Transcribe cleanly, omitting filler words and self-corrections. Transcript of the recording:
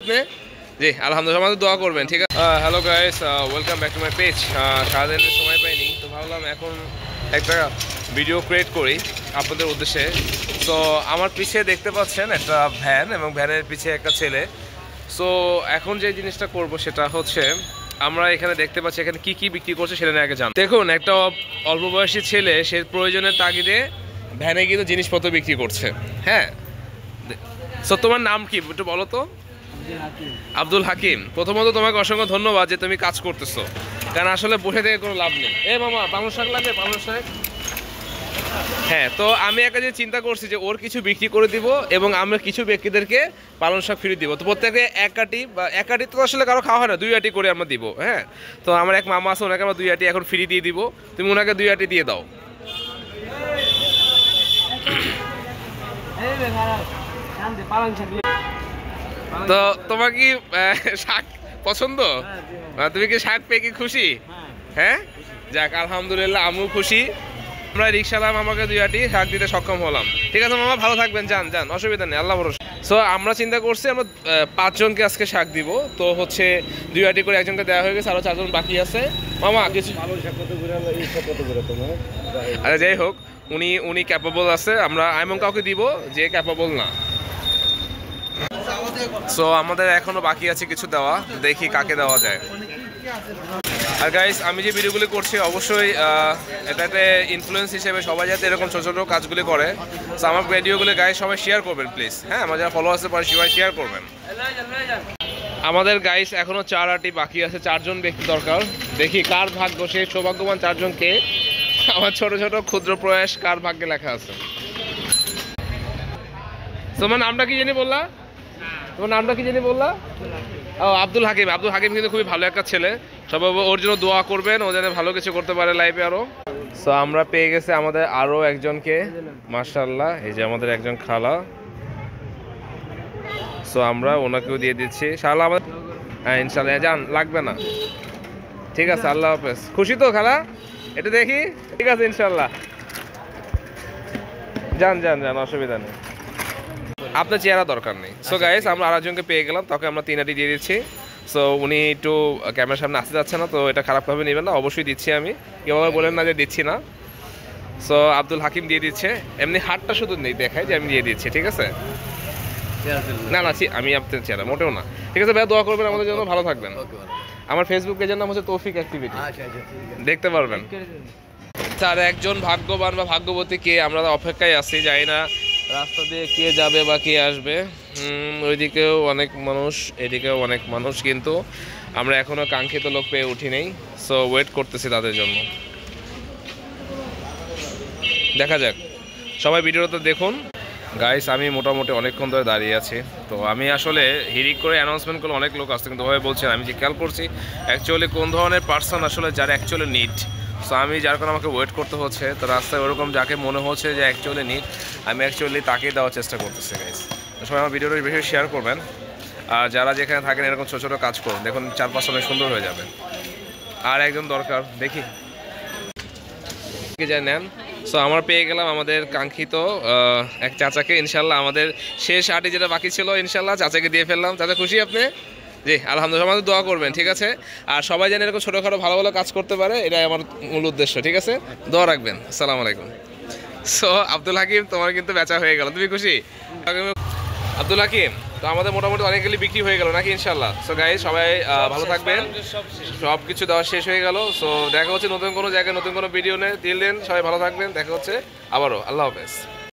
আপনি? জি আলহামদুলিল্লাহ, আমাদের দোয়া করবেন, ঠিক আছে? Hello guys, welcome back to my page. সারাদিনের সময় পাইনি, তো ভাবলাম এখন একটা ভিডিও ক্রিয়েট করি আপনাদের উদ্দেশ্যে। তো আমার পিছিয়ে দেখতে পাচ্ছেন একটা ভ্যান, এবং ভ্যানের পিছিয়ে একটা ছেলে। সো এখন যে জিনিসটা করব সেটা হচ্ছে, আমরা এখানে দেখতে পাচ্ছি এখানে কি কি বিক্রি করছে সেটা নিয়ে আগে জান। দেখুন, একটা অল্প বয়সী ছেলে সে প্রয়োজনের তাগিদে ভ্যানে কিন্তু জিনিসপত্র বিক্রি করছে। হ্যাঁ, সো তোমার নাম কি একটু বলো তো? আব্দুল হাকিম। প্রথমত তোমাকে অসংখ্য ধন্যবাদ যে তুমি কাজ করতেছো, কারণ আসলে বসে থেকে কোনো লাভ নেই। মামা পালং শাক লাগবে? পালং শাক। হ্যাঁ, তো আমি একটা যে চিন্তা করছি যে ওর কিছু বিক্রি করে দিব, এবং আমরা কিছু ব্যক্তিদেরকে পালং শাক ফ্রি দিব। তো প্রত্যেকে এক আটি, বা এক আটি তো আসলে কারো খাওয়া হয় না, 2 আটি করে আমরা দিব। হ্যাঁ, তো আমার এক মামা আছে, ওনাকে আমরা 2 আটি এখন ফ্রি দিয়ে দিব। তুমি ওনাকে 2 আটি দিয়ে দাও। তো তোমার কি শাক পছন্দ? তুমি কি শাক পেয়ে কি খুশি? হ্যাঁ, যাক আলহামদুলিল্লাহ, আমিও খুশি। আমরা রিক্সালাম, আমাকে 2 আটি শাক দিতে সক্ষম হলাম। ঠিক আছে মামা, ভালো থাকবেন, যান যান, অসুবিধা নেই, আল্লাহ ভরসা। সো আমরা চিন্তা করছি আমরা 5 জনকে আজকে শাক দিব। তো হচ্ছে 2 আটি করে একজনকে দেওয়া হয়ে গেছে, আরো 4 জন বাকি আছে। মামা কিছু, আরে যাই হোক, উনি ক্যাপেবল আছে, আমরা এমন কাউকে দিব যে ক্যাপেবল না। সো আমাদের এখনো বাকি আছে কিছু দেওয়া, দেখি কাকে দেওয়া যায়। আর গাইস, আমি যে ভিডিওগুলি করছি অবশ্যই এটাতে ইনফ্লুয়েন্স হিসেবে সবাই যাতে এরকম ছোটো ছোটো কাজগুলি করে। সো আমার ভিডিওগুলো গাইস সবাই শেয়ার করবেন প্লিজ। হ্যাঁ, আমার যারা ফলো আছে পরে সবাই শেয়ার করবেন। আমাদের গাইস এখনো 4 আটি বাকি আছে, 4 জন ব্যক্তি দরকার। দেখি কার ভাগ্য, সেই সৌভাগ্যবান 4 জনকে। আমার ছোট ছোট ক্ষুদ্র প্রয়াস কার ভাগ্যে লেখা আছে। তোমার নামটা কি জানি বললা? তোমার নামটা কি জানি বললা? ও, আব্দুল হাকিম। আব্দুল হাকিম কিন্তু খুবই ভালো একটা ছেলে, সবাই ওর জন্য দোয়া করবেন, ও যেন ভালো কিছু করতে পারে লাইফে আরো। সো আমরা পেয়ে গেছি আমাদের আরো একজনকে, মাশাআল্লাহ, এই যে আমাদের একজন খালা। সো আমরা ওনাকেও দিয়ে দিচ্ছি শালা আমাদের। হ্যাঁ ইনশাআল্লাহ, যান, লাগবে না, ঠিক আছে, আল্লাহ হাফেজ। খুশি তো খালা? এটা দেখি, ঠিক আছে ইনশাআল্লাহ, যান যান যান, অসুবিধা নেই, আপনার চেহারা দরকার নেই। সো গাইস, আমরা আরেকজনকে পেয়ে গেলাম, তাকে আমরা 3 আটি দিয়ে দিচ্ছি। সো উনি একটু ক্যামেরার সামনে আসতে যাচ্ছে না, তো এটা খারাপভাবে নেবেন না, অবশ্যই দিচ্ছি আমি, কেউভাবে বলেন না যে দিচ্ছি না। সো আব্দুল হাকিম দিয়ে দিচ্ছে, এমনি হাতটা শুধু নেই দেখায় যে আমি দিয়ে দিচ্ছি, ঠিক আছে? না না, আমি আপনার চেহারা মোটেও না। ঠিক আছে ভাইয়া, দোয়া করবেন আমাদের জন্য, ভালো থাকবেন। আমার ফেসবুক পেজের নাম হচ্ছে তৌফিক অ্যাক্টিভিটি, দেখতে পারবেন। আর একজন ভাগ্যবান বা ভাগ্যবতী কে, আমরা অপেক্ষায় আছি, জানি না রাস্তা দিয়ে কে যাবে বা কে আসবে। ওইদিকেও অনেক মানুষ, এদিকেও অনেক মানুষ, কিন্তু আমরা এখনো কাঙ্ক্ষিত লোক পেয়ে উঠি নেই। সো ওয়েট করতেছি তাদের জন্য, দেখা যাক। সবাই ভিডিওটা দেখুন গাইস। আমি মোটামুটি অনেকক্ষণ ধরে দাঁড়িয়ে আছি, তো আমি আসলে হিরিক করে অ্যানাউন্সমেন্ট করলে অনেক লোক আসছে, কিন্তু ওভাবে বলছেন। আমি যে খেয়াল করছি অ্যাকচুয়ালি কোন ধরনের পার্সন আসলে যারা অ্যাকচুয়ালি নিড। সো আমি যার কারণে আমাকে ওয়েট করতে হচ্ছে, তো রাস্তায় ওরকম যাকে মনে হচ্ছে যে অ্যাকচুয়ালি নিড, আমি অ্যাকচুয়ালি তাকেই দেওয়ার চেষ্টা করতেছি গাইস। তো সবাই আমার ভিডিওটা বেশি শেয়ার করবেন, আর যারা যেখানে থাকেন এরকম ছোটো ছোটো কাজ করুন, দেখুন চারপাশে অনেক সুন্দর হয়ে যাবে। আর একজন দরকার, দেখি যা নেন। সো আমরা পেয়ে গেলাম আমাদের কাঙ্ক্ষিত এক চাচাকে, ইনশাল্লাহ আমাদের শেষ আটি যেটা বাকি ছিল ইনশাল্লাহ চাচাকে দিয়ে ফেললাম। চাচা খুশি আপনি? জি আলহামদুলিল্লাহ, আমাদের দোয়া করবেন, ঠিক আছে? আর সবাই যেন এরকম ছোটোখাটো ভালো ভালো কাজ করতে পারে, এটাই আমার মূল উদ্দেশ্য, ঠিক আছে? দোয়া রাখবেন। আসসালামু আলাইকুম। সো আব্দুল হাকিম, তোমার কিন্তু বেচা হয়ে গেল, তুমি খুশি? আব্দুল হাকিম, তো আমাদের মোটামুটি অনেকগুলি বিক্রি হয়ে গেল নাকি ইনশাল্লাহ? সো গাইস, সবাই ভালো থাকবেন, সব কিছু দেওয়া শেষ হয়ে গেল। সো দেখা হচ্ছে নতুন কোনো জায়গায় নতুন কোনো ভিডিও নিয়ে। দিলেন সবাই ভালো থাকবেন, দেখা হচ্ছে আবারও, আল্লাহ হাফেজ।